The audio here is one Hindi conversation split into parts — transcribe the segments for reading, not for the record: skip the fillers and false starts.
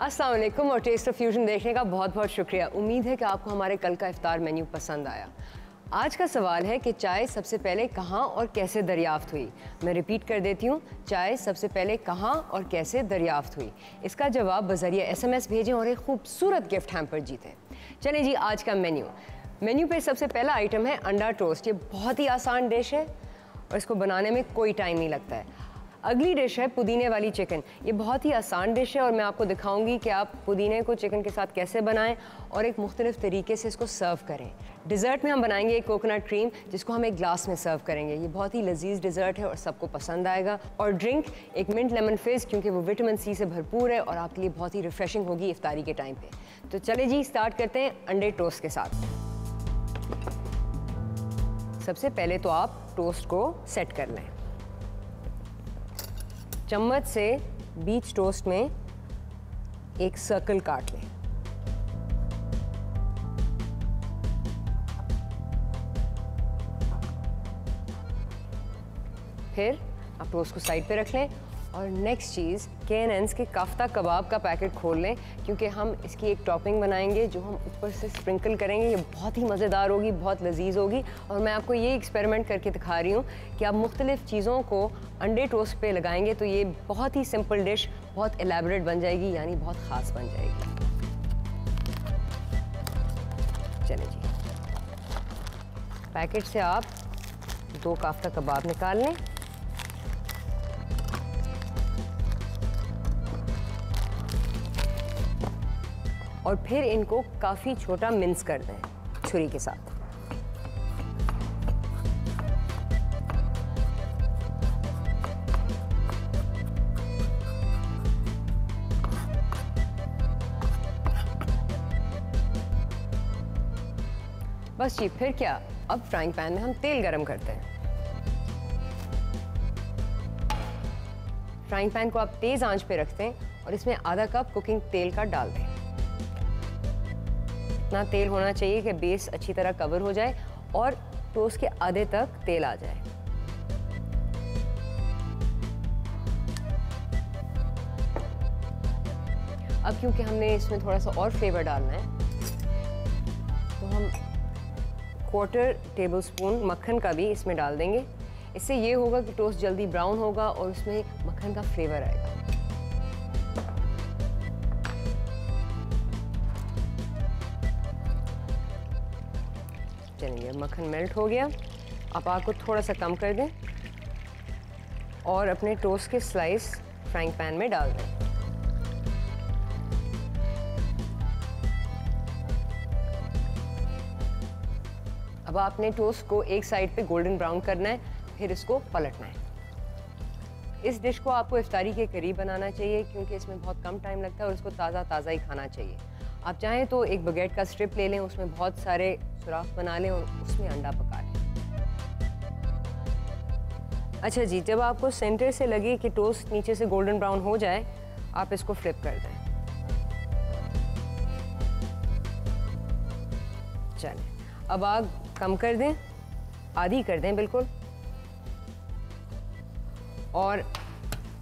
अस्सलाम वालेकुम और टेस्ट ऑफ फ्यूजन देखने का बहुत बहुत शुक्रिया। उम्मीद है कि आपको हमारे कल का इफ्तार मेन्यू पसंद आया। आज का सवाल है कि चाय सबसे पहले कहाँ और कैसे दरियाफ्त हुई। मैं रिपीट कर देती हूँ, चाय सबसे पहले कहाँ और कैसे दरियाफ्त हुई। इसका जवाब बज़रिया SMS भेजें और एक खूबसूरत गिफ्ट हैम्पर जीतें। चलें जी, आज का मेन्यू पे सबसे पहला आइटम है अंडा टोस्ट। ये बहुत ही आसान डिश है और इसको बनाने में कोई टाइम नहीं लगता है। अगली डिश है पुदीने वाली चिकन। ये बहुत ही आसान डिश है और मैं आपको दिखाऊंगी कि आप पुदीने को चिकन के साथ कैसे बनाएं और एक मुख्तलिफ तरीके से इसको सर्व करें। डिज़र्ट में हम बनाएंगे एक कोकोनट क्रीम, जिसको हम एक ग्लास में सर्व करेंगे। ये बहुत ही लजीज डिज़र्ट है और सबको पसंद आएगा। और ड्रिंक एक मिंट लेमन फिज़, क्योंकि वो विटामिन C से भरपूर है और आपके लिए बहुत ही रिफ्रेशिंग होगी इफ्तारी के टाइम पर। तो चले जी, स्टार्ट करते हैं अंडे टोस्ट के साथ। सबसे पहले तो आप टोस्ट को सेट कर लें। चम्मच से बीच टोस्ट में एक सर्कल काट लें। फिर आप टोस्ट को साइड पे रख लें और नेक्स्ट चीज़ K&N's के काफ्ता कबाब का पैकेट खोल लें, क्योंकि हम इसकी एक टॉपिंग बनाएंगे जो हम ऊपर से स्प्रिंकल करेंगे। ये बहुत ही मज़ेदार होगी, बहुत लजीज होगी। और मैं आपको ये एक्सपेरिमेंट करके दिखा रही हूँ कि आप मुख्तलिफ़ चीज़ों को अंडे टोस्ट पे लगाएंगे तो ये बहुत ही सिंपल डिश बहुत एलैबोरेट बन जाएगी, यानी बहुत ख़ास बन जाएगी। चलिए जी, पैकेट से आप 2 काफ्ता कबाब निकाल लें। और फिर इनको काफ़ी छोटा मिन्स कर दें छुरी के साथ। बस जी, फिर क्या, अब फ्राइंग पैन में हम तेल गरम करते हैं। फ्राइंग पैन को आप तेज़ आंच पे रखते हैं और इसमें आधा कप कुकिंग तेल का डाल दें। इतना तेल होना चाहिए कि बेस अच्छी तरह कवर हो जाए और टोस्ट के आधे तक तेल आ जाए। अब क्योंकि हमने इसमें थोड़ा सा और फ्लेवर डालना है तो हम 1/4 टेबलस्पून मक्खन का भी इसमें डाल देंगे। इससे ये होगा कि टोस्ट जल्दी ब्राउन होगा और उसमें मक्खन का फ्लेवर आएगा। चलिए, मक्खन मेल्ट हो गया। अब आग को थोड़ा सा कम कर दें और अपने टोस्ट के स्लाइस फ्राइंग पैन में डाल दें। अब आपने टोस्ट को एक साइड पे गोल्डन ब्राउन करना है, फिर इसको पलटना है। इस डिश को आपको इफ्तारी के करीब बनाना चाहिए, क्योंकि इसमें बहुत कम टाइम लगता है और इसको ताज़ा ताज़ा ही खाना चाहिए। आप चाहें तो एक बगेट का स्ट्रिप ले लें, उसमें बहुत सारे सुराख बना लें और उसमें अंडा पका लें। अच्छा जी, जब आपको सेंटर से लगे कि टोस्ट नीचे से गोल्डन ब्राउन हो जाए, आप इसको फ्लिप कर दें। चलें, अब आग कम कर दें, आधी कर दें बिल्कुल, और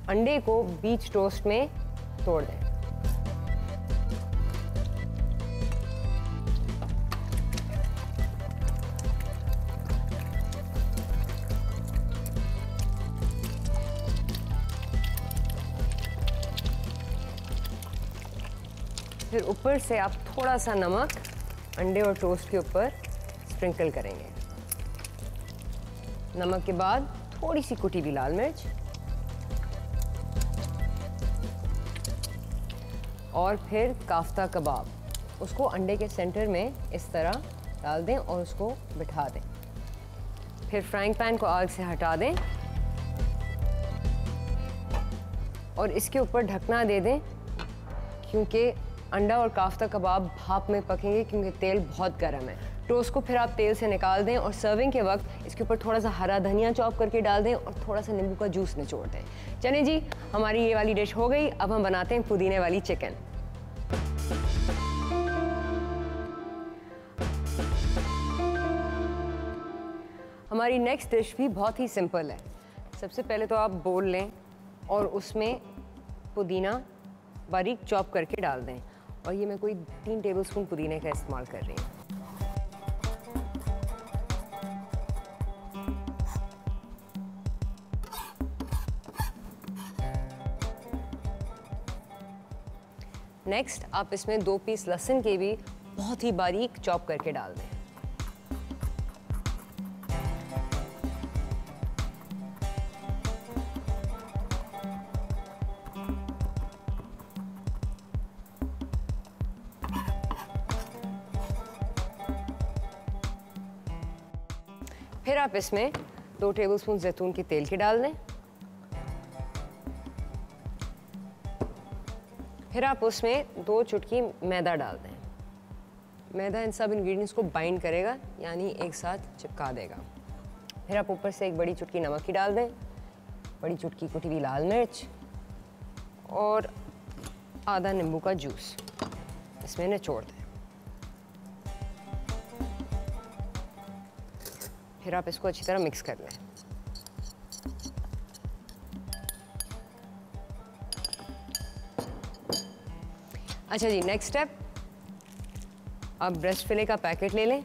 अंडे को बीच टोस्ट में तोड़ दें। फिर ऊपर से आप थोड़ा सा नमक अंडे और टोस्ट के ऊपर स्प्रिंकल करेंगे। नमक के बाद थोड़ी सी कुटी हुई लाल मिर्च और फिर काफ्ता कबाब, उसको अंडे के सेंटर में इस तरह डाल दें और उसको बिठा दें। फिर फ्राइंग पैन को आग से हटा दें और इसके ऊपर ढकना दे दें, क्योंकि अंडा और काफ्ता कबाब भाप में पकेंगे, क्योंकि तेल बहुत गर्म है। टोस्ट को फिर आप तेल से निकाल दें और सर्विंग के वक्त इसके ऊपर थोड़ा सा हरा धनिया चॉप करके डाल दें और थोड़ा सा नींबू का जूस निचोड़ दें। चलें जी, हमारी ये वाली डिश हो गई। अब हम बनाते हैं पुदीने वाली चिकन। हमारी नेक्स्ट डिश भी बहुत ही सिंपल है। सबसे पहले तो आप बोल लें और उसमें पुदीना बारीक चॉप करके डाल दें। और ये मैं कोई 3 टेबलस्पून पुदीने का इस्तेमाल कर रही हूँ। नेक्स्ट आप इसमें 2 पीस लहसुन के भी बहुत ही बारीक चॉप करके डाल दें। फिर आप इसमें 2 टेबलस्पून जैतून के तेल के डाल दें। फिर आप उसमें 2 चुटकी मैदा डाल दें। मैदा इन सब इंग्रेडिएंट्स को बाइंड करेगा, यानी एक साथ चिपका देगा। फिर आप ऊपर से 1 बड़ी चुटकी नमक की डाल दें, बड़ी चुटकी कुटी हुई लाल मिर्च और आधा नींबू का जूस इसमें निचोड़ दें। फिर आप इसको अच्छी तरह मिक्स कर लें। अच्छा जी, नेक्स्ट स्टेप, आप ब्रेस्ट फिले का पैकेट ले लें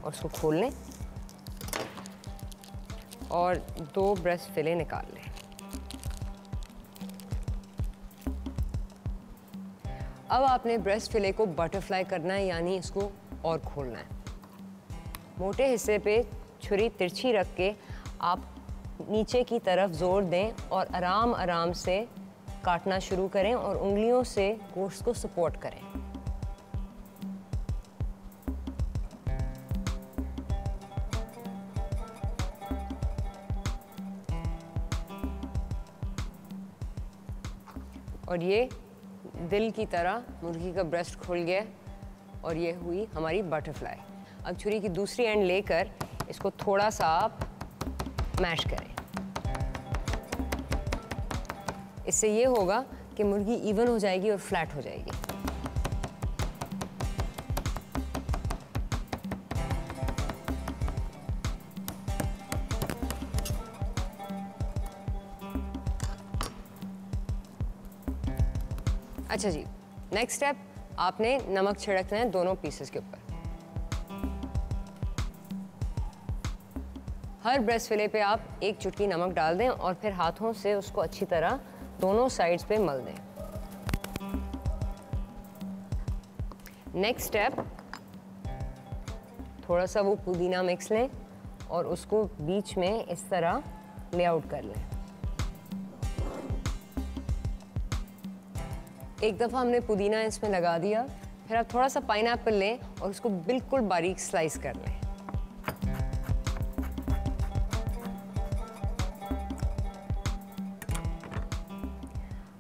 और उसको खोल लें और 2 ब्रेस्ट फिले निकाल लें। अब आपने ब्रेस्ट फिले को बटरफ्लाई करना है, यानी इसको और खोलना है। मोटे हिस्से पे छुरी तिरछी रख के आप नीचे की तरफ जोर दें और आराम आराम से काटना शुरू करें और उंगलियों से गोश्त को सपोर्ट करें। और ये दिल की तरह मुर्गी का ब्रेस्ट खुल गया और ये हुई हमारी बटरफ्लाई। अब छुरी की दूसरी एंड लेकर इसको थोड़ा सा आप मैश करें। इससे ये होगा कि मुर्गी इवन हो जाएगी और फ्लैट हो जाएगी। अच्छा जी, नेक्स्ट स्टेप, आपने नमक छिड़कना है दोनों पीसेस के ऊपर। हर ब्रेस्ट फिले पे आप 1 चुटकी नमक डाल दें और फिर हाथों से उसको अच्छी तरह दोनों साइड्स पे मल दें। नेक्स्ट स्टेप, थोड़ा सा वो पुदीना मिक्स लें और उसको बीच में इस तरह लेआउट कर लें। एक दफ़ा हमने पुदीना इसमें लगा दिया, फिर आप थोड़ा सा पाइनएप्पल लें और उसको बिल्कुल बारीक स्लाइस कर लें।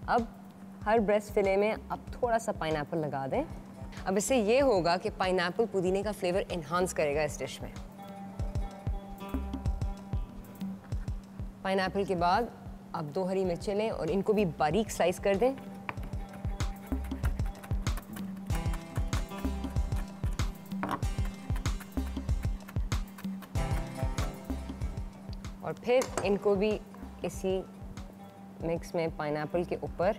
अब हर ब्रेस्ट फिले में अब थोड़ा सा पाइनएप्पल लगा दें। अब इससे ये होगा कि पाइनएप्पल पुदीने का फ्लेवर एनहांस करेगा इस डिश में। पाइनएप्पल के बाद आप 2 हरी मिर्चें लें और इनको भी बारीक स्लाइस कर दें। और फिर इनको भी इसी मिक्स में पाइनएप्पल के ऊपर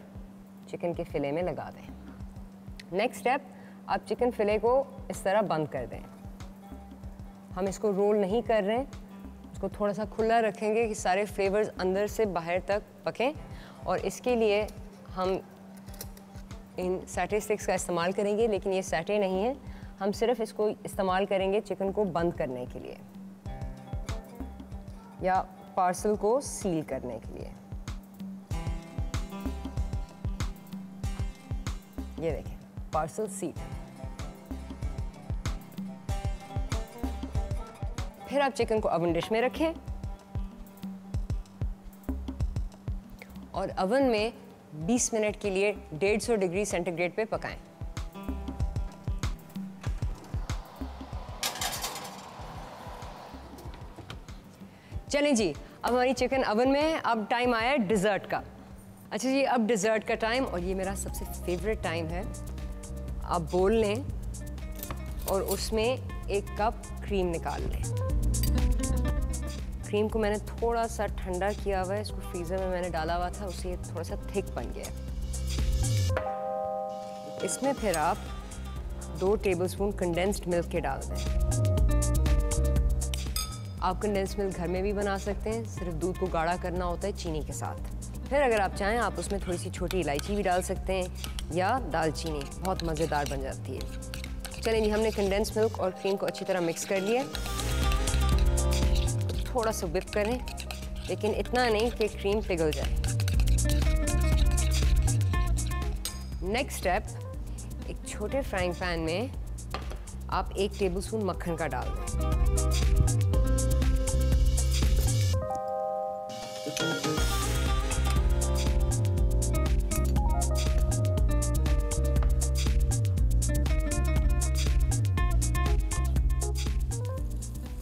चिकन के फिले में लगा दें। नेक्स्ट स्टेप, आप चिकन फिले को इस तरह बंद कर दें। हम इसको रोल नहीं कर रहे हैं, इसको थोड़ा सा खुला रखेंगे कि सारे फ्लेवर्स अंदर से बाहर तक पकें। और इसके लिए हम इन सैटे स्टिक्स का इस्तेमाल करेंगे, लेकिन ये सैटे नहीं है, हम सिर्फ इसको इस्तेमाल करेंगे चिकन को बंद करने के लिए या पार्सल को सील करने के लिए। ये देखें, पार्सल सील। फिर आप चिकन को ओवन डिश में रखें और ओवन में 20 मिनट के लिए 150 डिग्री सेंटीग्रेड पे पकाएं। चलें जी, अब हमारी चिकन ओवन में है। अब टाइम आया है डिज़र्ट का। अच्छा जी, अब डिज़र्ट का टाइम, और ये मेरा सबसे फेवरेट टाइम है। आप बोल लें और उसमें 1 कप क्रीम निकाल लें। क्रीम को मैंने थोड़ा सा ठंडा किया हुआ है, इसको फ्रीज़र में मैंने डाला हुआ था, उससे ये थोड़ा सा थिक बन गया है। इसमें फिर आप 2 टेबलस्पून कंडेंस्ड मिल्क के डाल दें। आप कंडेंस्ड मिल्क घर में भी बना सकते हैं, सिर्फ दूध को गाढ़ा करना होता है चीनी के साथ। फिर अगर आप चाहें आप उसमें थोड़ी सी छोटी इलायची भी डाल सकते हैं या दालचीनी, बहुत मज़ेदार बन जाती है। चलिए जी, हमने कंडेंस्ड मिल्क और क्रीम को अच्छी तरह मिक्स कर लिया। थोड़ा सा whip करें, लेकिन इतना नहीं कि क्रीम पिघल जाए। नेक्स्ट स्टेप, एक छोटे फ्राइंग पैन में आप 1 टेबलस्पून मक्खन का डाल दें।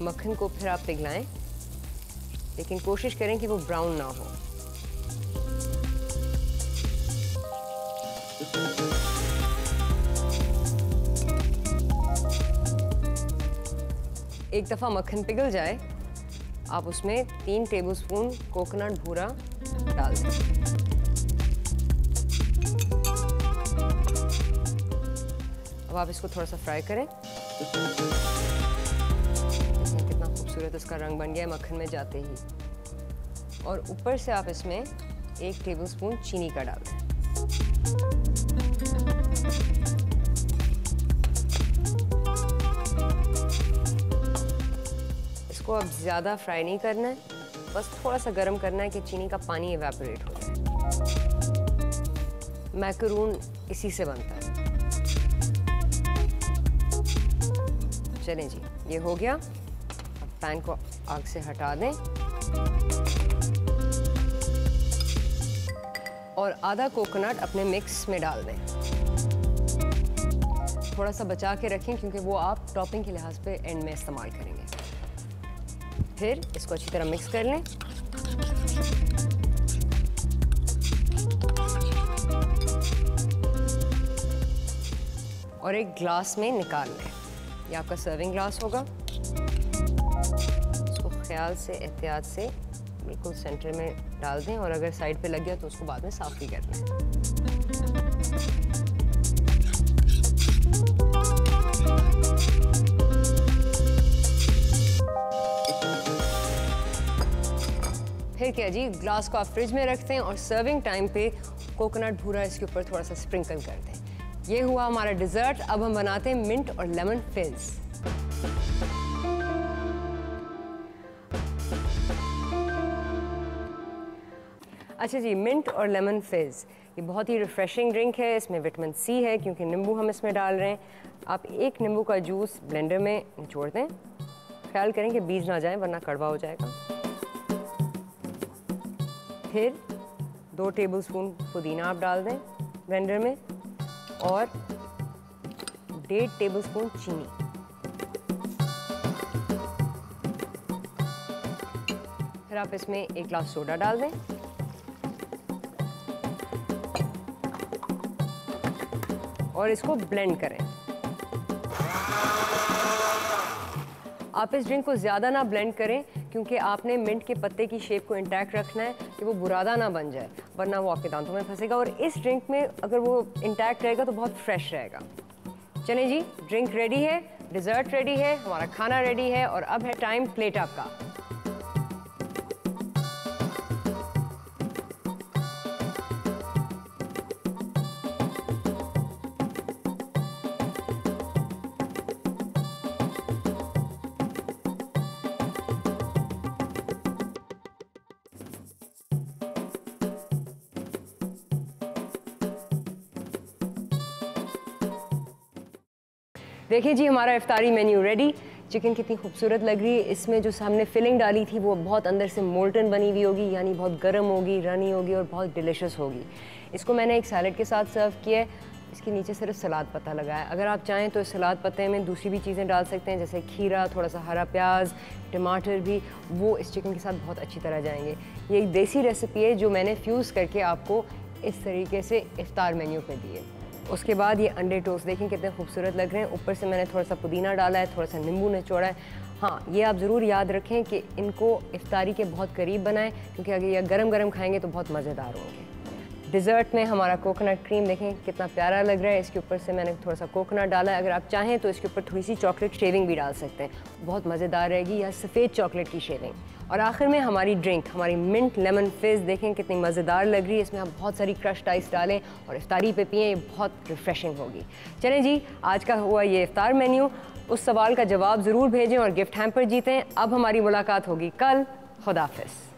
मक्खन को फिर आप पिघलाएं, लेकिन कोशिश करें कि वो ब्राउन ना हो। एक दफ़ा मक्खन पिघल जाए, आप उसमें 3 टेबलस्पून कोकोनट भूरा डाल दें। अब आप इसको थोड़ा सा फ्राई करें। कितना खूबसूरत इसका रंग बन गया है मक्खन में जाते ही। और ऊपर से आप इसमें 1 टेबलस्पून चीनी का डाल दें। इसको अब ज़्यादा फ्राई नहीं करना है, बस थोड़ा सा गर्म करना है कि चीनी का पानी इवेपोरेट हो जाए। मैकरून इसी से बनता है। चलें जी, ये हो गया। अब पैन को आग से हटा दें और आधा कोकोनट अपने मिक्स में डाल दें। थोड़ा सा बचा के रखें क्योंकि वो आप टॉपिंग के लिहाज पे एंड में इस्तेमाल करेंगे। फिर इसको अच्छी तरह मिक्स कर लें। और एक ग्लास में निकाल लें। ये आपका सर्विंग ग्लास होगा। इसको ख्याल से, एहतियात से बिल्कुल सेंटर में डाल दें और अगर साइड पे लग गया तो उसको बाद में साफ भी कर लें। फिर क्या जी, ग्लास को आप फ्रिज में रखते हैं और सर्विंग टाइम पे कोकोनट भूरा इसके ऊपर थोड़ा सा स्प्रिंकल कर दें। ये हुआ हमारा डिज़र्ट। अब हम बनाते हैं मिंट और लेमन फिज़। अच्छा जी, मिंट और लेमन फिज़ ये बहुत ही रिफ़्रेशिंग ड्रिंक है। इसमें विटामिन सी है क्योंकि नींबू हम इसमें डाल रहे हैं। आप 1 नींबू का जूस ब्लेंडर में निचोड़ दें। ख्याल करें कि बीज ना जाए वरना कड़वा हो जाएगा। फिर 2 टेबलस्पून पुदीना आप डाल दें ब्लेंडर में और 1.5 टेबलस्पून चीनी। फिर आप इसमें 1 ग्लास सोडा डाल दें और इसको ब्लेंड करें। आप इस ड्रिंक को ज़्यादा ना ब्लेंड करें क्योंकि आपने मिंट के पत्ते की शेप को इंटैक्ट रखना है कि वो बुरादा ना बन जाए, वरना वो आपके दांतों में फंसेगा। और इस ड्रिंक में अगर वो इंटैक्ट रहेगा तो बहुत फ्रेश रहेगा। चलें जी, ड्रिंक रेडी है, डिज़र्ट रेडी है, हमारा खाना रेडी है और अब है टाइम प्लेट अप का। देखिए जी, हमारा इफ्तारी मेन्यू रेडी। चिकन कितनी खूबसूरत लग रही है। इसमें जो हमने फिलिंग डाली थी वो बहुत अंदर से मोल्टन बनी हुई होगी, यानी बहुत गर्म होगी, रनी होगी और बहुत डिलिशियस होगी। इसको मैंने एक सैलड के साथ सर्व किया है। इसके नीचे सिर्फ सलाद पत्ता लगा है। अगर आप चाहें तो इस सलाद पत्ते में दूसरी भी चीज़ें डाल सकते हैं, जैसे खीरा, थोड़ा सा हरा प्याज, टमाटर भी, वो इस चिकन के साथ बहुत अच्छी तरह जाएंगे। ये एक देसी रेसिपी है जो मैंने फ्यूज़ करके आपको इस तरीके से इफ्तार मेन्यू पे दिए। उसके बाद ये अंडे टोस्ट देखें कितने खूबसूरत लग रहे हैं। ऊपर से मैंने थोड़ा सा पुदीना डाला है, थोड़ा सा नींबू निचोड़ा है। हाँ, ये आप ज़रूर याद रखें कि इनको इफ्तारी के बहुत करीब बनाएं क्योंकि अगर ये गरम गरम खाएंगे तो बहुत मज़ेदार होंगे। डिज़र्ट में हमारा कोकोनट क्रीम देखें कितना प्यारा लग रहा है। इसके ऊपर से मैंने थोड़ा सा कोकोनट डाला है। अगर आप चाहें तो इसके ऊपर थोड़ी सी चॉकलेट शेविंग भी डाल सकते हैं, बहुत मज़ेदार रहेगी, या सफ़ेद चॉकलेट की शेविंग। और आखिर में हमारी ड्रिंक, हमारी मिंट लेमन फिज़ देखें कितनी मज़ेदार लग रही है। इसमें आप बहुत सारी क्रश्ड आइस डालें और इफ्तारी पे पिएं, ये बहुत रिफ्रेशिंग होगी। चलें जी, आज का हुआ ये इफ्तार मेन्यू। उस सवाल का जवाब ज़रूर भेजें और गिफ्ट हैम्पर जीतें। अब हमारी मुलाकात होगी कल। खुदा हाफ़िज़।